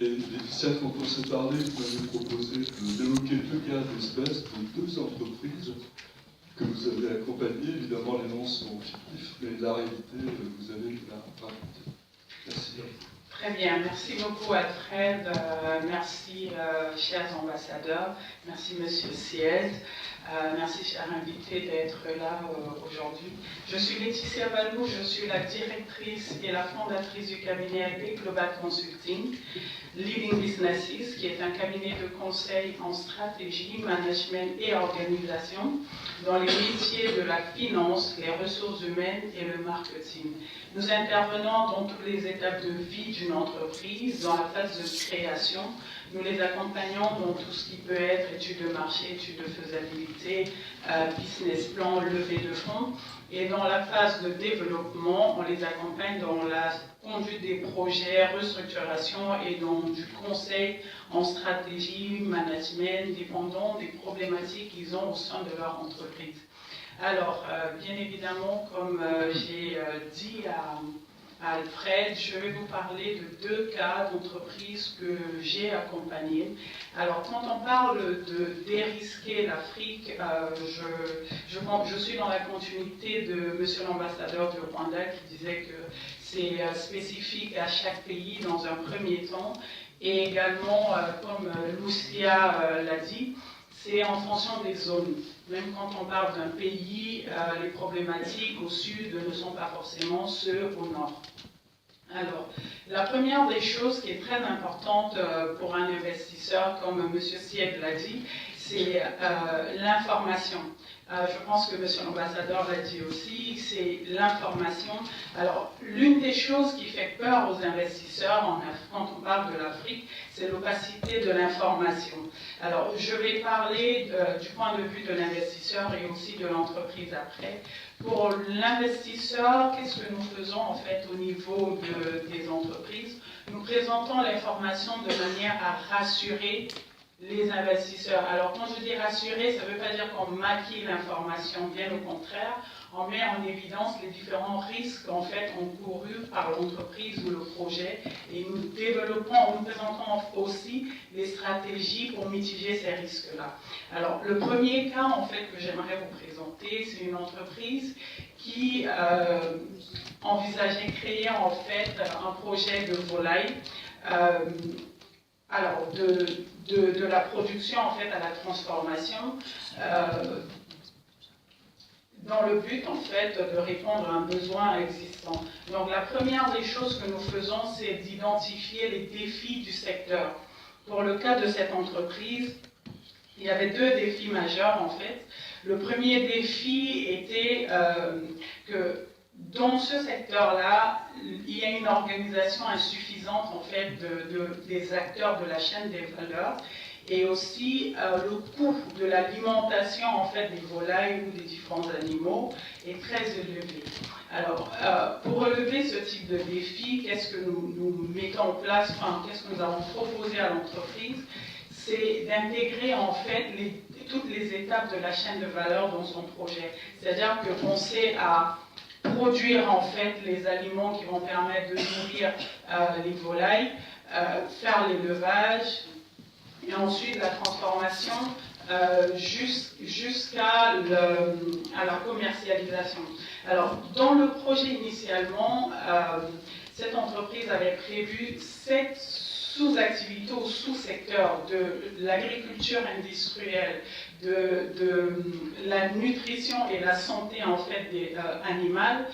Et celle dont on s'est parlé, vous m'avez proposé d'évoquer 2 cas d'espèces de 2 entreprises que vous avez accompagnées. Évidemment, les noms sont fictifs, mais la réalité, vous allez la raconter. Merci. Très bien, merci beaucoup Alfred, merci chers ambassadeurs, merci Monsieur Sied, merci chers invités d'être là aujourd'hui. Je suis Laetitia Balou, je suis la directrice et la fondatrice du cabinet LB Global Consulting, Leading Businesses, qui est un cabinet de conseil en stratégie, management et organisation dans les métiers de la finance, les ressources humaines et le marketing. Nous intervenons dans toutes les étapes de vie d'une entreprise, dans la phase de création. Nous les accompagnons dans tout ce qui peut être études de marché, études de faisabilité, business plan, levée de fonds. Et dans la phase de développement, on les accompagne dans la conduite des projets, restructuration et dans du conseil en stratégie, management, dépendant des problématiques qu'ils ont au sein de leur entreprise. Alors, bien évidemment, comme j'ai dit à Alfred, je vais vous parler de 2 cas d'entreprises que j'ai accompagnés. Alors, quand on parle de dérisquer l'Afrique, je suis dans la continuité de Monsieur l'ambassadeur du Rwanda qui disait que c'est spécifique à chaque pays dans un premier temps. Et également, comme Lucia l'a dit, c'est en fonction des zones. Même quand on parle d'un pays, les problématiques au sud ne sont pas forcément ceux au nord. Alors, la première des choses qui est très importante pour un investisseur, comme M. Sied l'a dit, c'est l'information. Je pense que M. l'ambassadeur l'a dit aussi, c'est l'information. Alors, l'une des choses qui fait peur aux investisseurs quand on parle de l'Afrique, c'est l'opacité de l'information. Alors, je vais parler du point de vue de l'investisseur et aussi de l'entreprise après. Pour l'investisseur, qu'est-ce que nous faisons en fait au niveau des entreprises? Nous présentons l'information de manière à rassurer les investisseurs. Alors, quand je dis rassurer, ça ne veut pas dire qu'on maquille l'information, bien au contraire, on met en évidence les différents risques en fait encourus par l'entreprise ou le projet et nous présentons aussi les stratégies pour mitiger ces risques-là. Alors, le premier cas en fait que j'aimerais vous présenter, c'est une entreprise qui envisageait de créer en fait un projet de volaille. Alors, de la production en fait à la transformation, dans le but en fait de répondre à un besoin existant. Donc la première des choses que nous faisons, c'est d'identifier les défis du secteur. Pour le cas de cette entreprise, il y avait 2 défis majeurs en fait. Le premier défi était que dans ce secteur-là, il y a une organisation insuffisante en fait des acteurs de la chaîne des valeurs et aussi le coût de l'alimentation en fait des volailles ou des différents animaux est très élevé. Alors, pour relever ce type de défi, qu'est-ce que nous mettons en place, qu'est-ce que nous avons proposé à l'entreprise? C'est d'intégrer en fait toutes les étapes de la chaîne de valeur dans son projet. C'est-à-dire que penser à produire en fait les aliments qui vont permettre de nourrir les volailles, faire l'élevage et ensuite la transformation jusqu'à la commercialisation. Alors, dans le projet initialement, cette entreprise avait prévu 7 sous-activités ou sous-secteurs de l'agriculture industrielle, de la nutrition et la santé en fait animale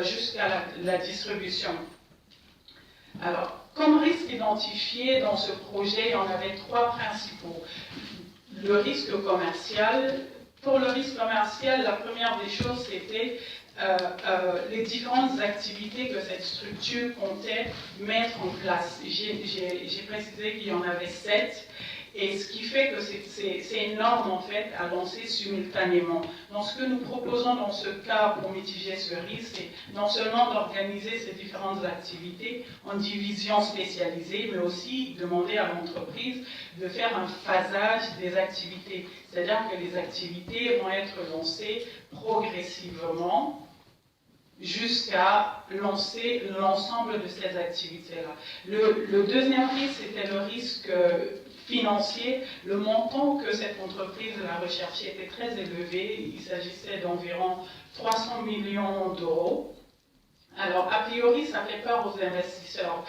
jusqu'à la distribution. Alors, comme risque identifié dans ce projet, il y en avait 3 principaux. Le risque commercial. Pour le risque commercial, la première des choses, c'était les différentes activités que cette structure comptait mettre en place. J'ai précisé qu'il y en avait 7. Et ce qui fait que c'est énorme en fait à lancer simultanément. Donc ce que nous proposons dans ce cas pour mitiger ce risque, c'est non seulement d'organiser ces différentes activités en divisions spécialisées, mais aussi demander à l'entreprise de faire un phasage des activités. C'est-à-dire que les activités vont être lancées progressivement jusqu'à lancer l'ensemble de ces activités-là. Le deuxième risque, c'était le risque financier. Le montant que cette entreprise a recherché était très élevé. Il s'agissait d'environ 300 millions d'euros. Alors, a priori, ça fait peur aux investisseurs.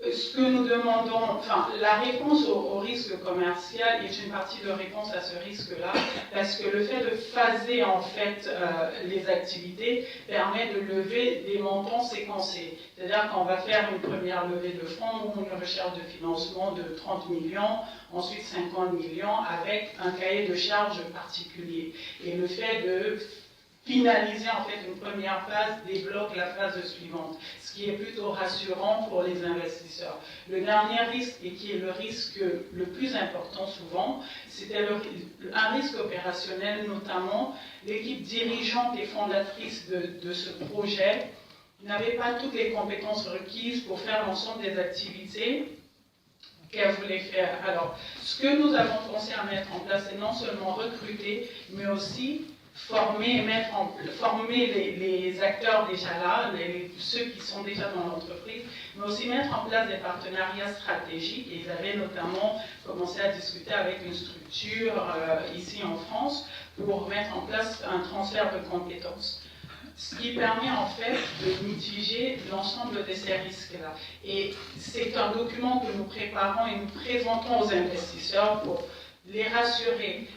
Ce que nous demandons, enfin, la réponse au risque commercial est une partie de réponse à ce risque-là, parce que le fait de phaser en fait les activités permet de lever des montants séquencés. C'est-à-dire qu'on va faire une première levée de fonds ou une recherche de financement de 30 millions, ensuite 50 millions, avec un cahier de charges particulier. Et le fait de finaliser en fait une première phase débloque la phase suivante, ce qui est plutôt rassurant pour les investisseurs. Le dernier risque, et qui est le risque le plus important souvent, c'était un risque opérationnel, notamment l'équipe dirigeante et fondatrice de ce projet n'avait pas toutes les compétences requises pour faire l'ensemble des activités qu'elle voulait faire. Alors, ce que nous avons pensé à mettre en place, c'est non seulement recruter, mais aussi former les acteurs déjà là, ceux qui sont déjà dans l'entreprise, mais aussi mettre en place des partenariats stratégiques. Et ils avaient notamment commencé à discuter avec une structure ici en France pour mettre en place un transfert de compétences. Ce qui permet en fait de mitiger l'ensemble de ces risques-là. Et c'est un document que nous préparons et nous présentons aux investisseurs pour les rassurer.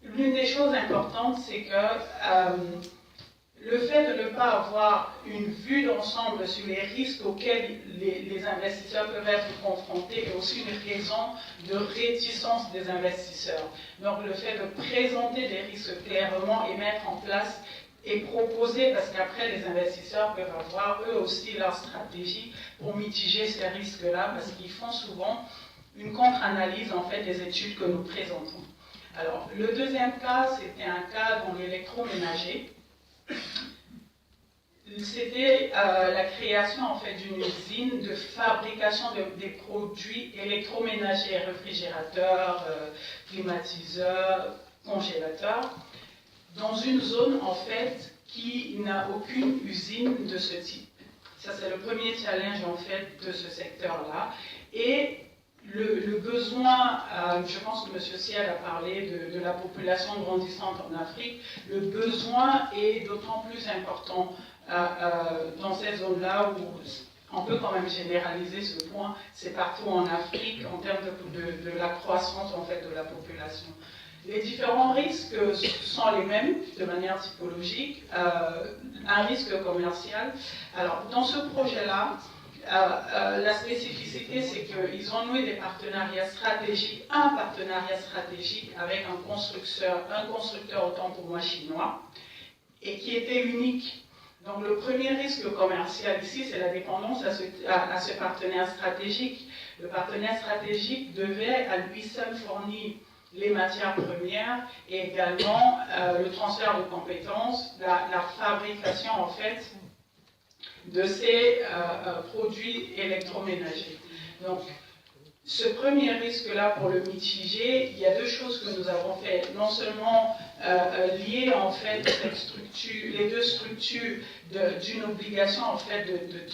L'une des choses importantes, c'est que le fait de ne pas avoir une vue d'ensemble sur les risques auxquels les investisseurs peuvent être confrontés est aussi une raison de réticence des investisseurs. Donc le fait de présenter des risques clairement et mettre en place et proposer, parce qu'après les investisseurs peuvent avoir eux aussi leur stratégie pour mitiger ces risques-là, parce qu'ils font souvent une contre-analyse en fait des études que nous présentons. Alors, le deuxième cas, c'était un cas dans l'électroménager. C'était la création en fait d'une usine de fabrication des produits électroménagers, réfrigérateurs, climatiseurs, congélateurs, dans une zone en fait qui n'a aucune usine de ce type. Ça, c'est le premier challenge en fait de ce secteur-là. Et le besoin, je pense que M. Ciel a parlé de la population grandissante en Afrique, le besoin est d'autant plus important dans ces zones-là où on peut quand même généraliser ce point, c'est partout en Afrique en termes de la croissance en fait de la population. Les différents risques sont les mêmes de manière typologique, un risque commercial. Alors dans ce projet-là, la spécificité, c'est qu'ils ont noué des partenariats stratégiques, un partenariat stratégique avec un constructeur autant pour moi chinois, et qui était unique. Donc le premier risque commercial ici, c'est la dépendance à ce partenaire stratégique. Le partenaire stratégique devait à lui seul fournir les matières premières et également le transfert de compétences, la fabrication en fait de ces produits électroménagers. Donc, ce premier risque-là, pour le mitiger, il y a deux choses que nous avons fait. Non seulement lier en fait cette structure, les deux structures d'une obligation en fait de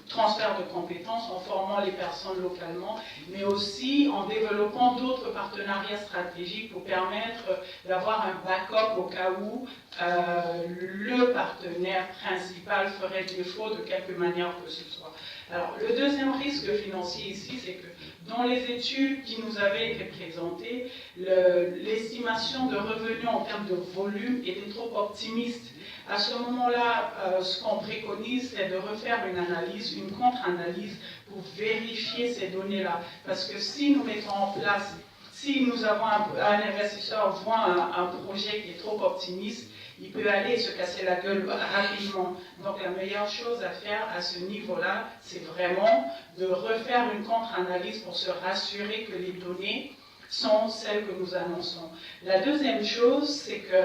transfert de compétences en formant les personnes localement, mais aussi en développant d'autres partenariats stratégiques pour permettre d'avoir un backup au cas où le partenaire principal ferait défaut de quelque manière que ce soit. Alors, le deuxième risque financier ici, c'est que dans les études qui nous avaient été présentées, l'estimation de revenus en termes de volume était trop optimiste. À ce moment-là, ce qu'on préconise, c'est de refaire une analyse, une contre-analyse pour vérifier ces données-là. Parce que si nous mettons en place, si nous avons un investisseur voit un projet qui est trop optimiste, il peut aller se casser la gueule rapidement. Donc la meilleure chose à faire à ce niveau-là, c'est vraiment de refaire une contre-analyse pour se rassurer que les données sont celles que nous annonçons. La deuxième chose, c'est que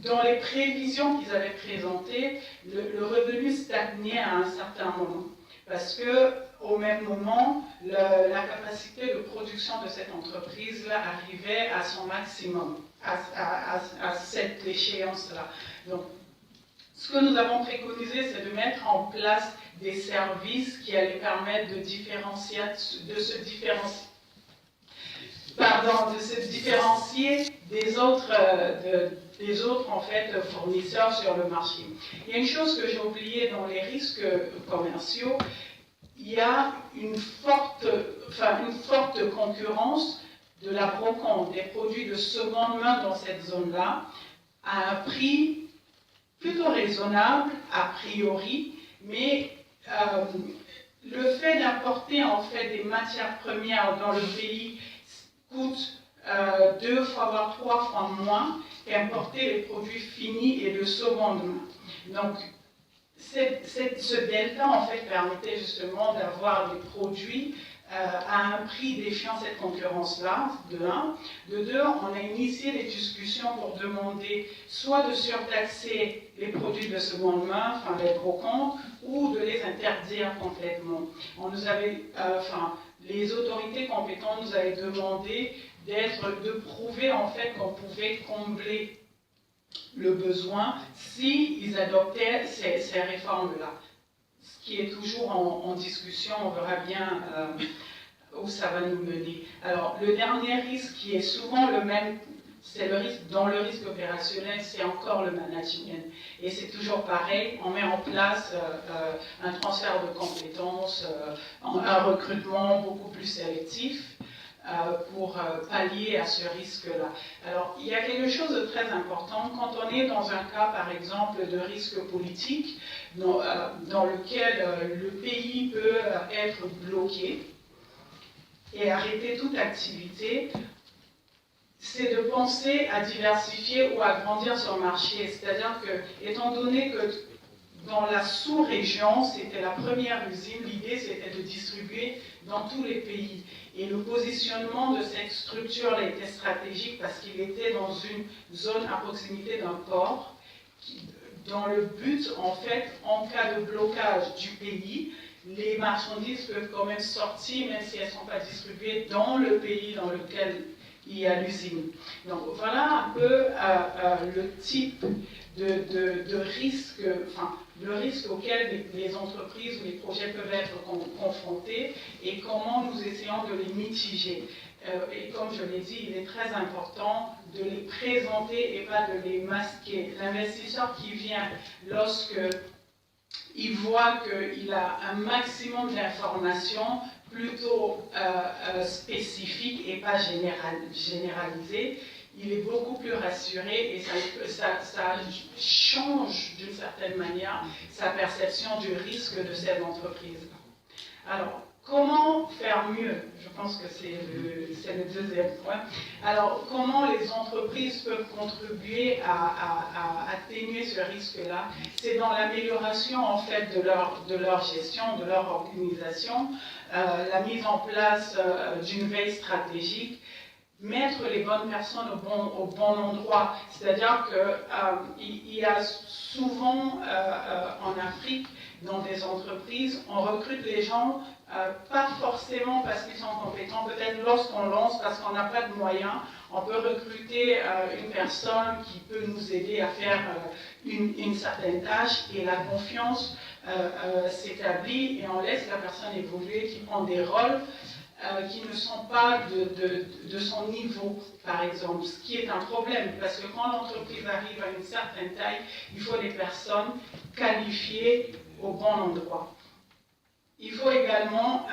dans les prévisions qu'ils avaient présentées, le revenu stagnait à un certain moment. Parce qu'au même moment, la capacité de production de cette entreprise-là arrivait à son maximum, à cette échéance-là. Donc, Ce que nous avons préconisé, c'est de mettre en place des services qui allaient permettre de se différencier des autres, en fait, fournisseurs sur le marché. Il y a une chose que j'ai oubliée dans les risques commerciaux, il y a une forte concurrence de la brocante, des produits de seconde main dans cette zone-là, à un prix plutôt raisonnable a priori, mais le fait d'importer en fait des matières premières dans le pays coûte 2 fois voire 3 fois moins qu'importer les produits finis et de seconde main. Donc ce delta en fait permettait justement d'avoir des produits à un prix défiant cette concurrence-là, de 1. De 2, on a initié des discussions pour demander soit de surtaxer les produits de seconde main, enfin les brocantes, ou de les interdire complètement. On nous avait, les autorités compétentes nous avaient demandé de prouver en fait qu'on pouvait combler le besoin si ils adoptaient ces réformes-là. Ce qui est toujours en discussion, on verra bien où ça va nous mener. Alors, le dernier risque qui est souvent le même, c'est le risque, dans le risque opérationnel, c'est encore le management. Et c'est toujours pareil, on met en place un transfert de compétences, un recrutement beaucoup plus sélectif pour pallier à ce risque-là. Alors, il y a quelque chose de très important quand on est dans un cas, par exemple, de risque politique, dans lequel le pays peut être bloqué et arrêter toute activité, c'est de penser à diversifier ou à grandir son marché. C'est-à-dire que, étant donné que dans la sous-région, c'était la première usine, l'idée c'était de distribuer dans tous les pays. Et le positionnement de cette structure était stratégique parce qu'il était dans une zone à proximité d'un port, dans le but, en fait, en cas de blocage du pays, les marchandises peuvent quand même sortir, même si elles ne sont pas distribuées dans le pays dans lequel il y a l'usine. Donc voilà un peu le type de risque, le risque auquel les entreprises ou les projets peuvent être confrontés et comment nous essayons de les mitiger. Et comme je l'ai dit, il est très important de les présenter et pas de les masquer. L'investisseur qui vient, lorsque il voit qu'il a un maximum d'informations plutôt spécifiques et pas généralisées, il est beaucoup plus rassuré et ça change d'une certaine manière sa perception du risque de cette entreprise. Alors, comment faire mieux? Je pense que c'est le deuxième point. Alors, comment les entreprises peuvent contribuer à atténuer ce risque-là? C'est dans l'amélioration en fait de leur gestion, de leur organisation, la mise en place d'une veille stratégique, mettre les bonnes personnes au bon endroit. C'est-à-dire qu'il y a souvent en Afrique, dans des entreprises, on recrute les gens pas forcément parce qu'ils sont compétents, peut-être lorsqu'on lance, parce qu'on n'a pas de moyens, on peut recruter une personne qui peut nous aider à faire une certaine tâche et la confiance s'établit et on laisse la personne évoluer, qui prend des rôles qui ne sont pas de son niveau, par exemple, ce qui est un problème, parce que quand l'entreprise arrive à une certaine taille, il faut des personnes qualifiées au bon endroit. Il faut également,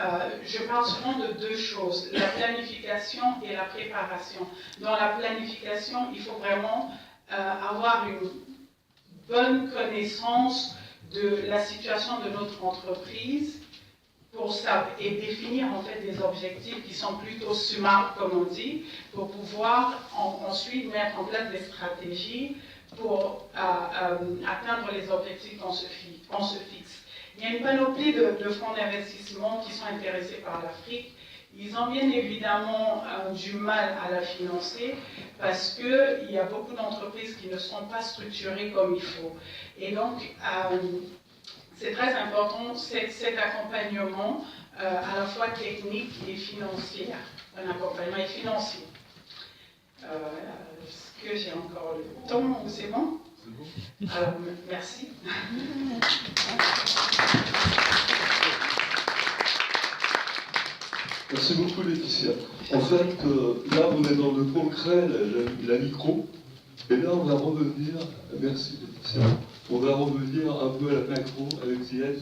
je parle souvent de deux choses, la planification et la préparation. Dans la planification, il faut vraiment avoir une bonne connaissance de la situation de notre entreprise pour ça, et définir en fait des objectifs qui sont plutôt SMART, comme on dit, pour pouvoir ensuite mettre en place des stratégies pour atteindre les objectifs qu'on se fixe. Il y a une panoplie de fonds d'investissement qui sont intéressés par l'Afrique. Ils ont bien évidemment du mal à la financer parce qu'il y a beaucoup d'entreprises qui ne sont pas structurées comme il faut. Et donc, c'est très important cet accompagnement à la fois technique et financier. Un accompagnement et financier. Est-ce que j'ai encore le temps ou c'est bon? Alors, merci. Merci beaucoup Laetitia. En fait, là on est dans le concret, la micro, et là on va revenir, merci Laetitia, on va revenir un peu à la macro avec Zied.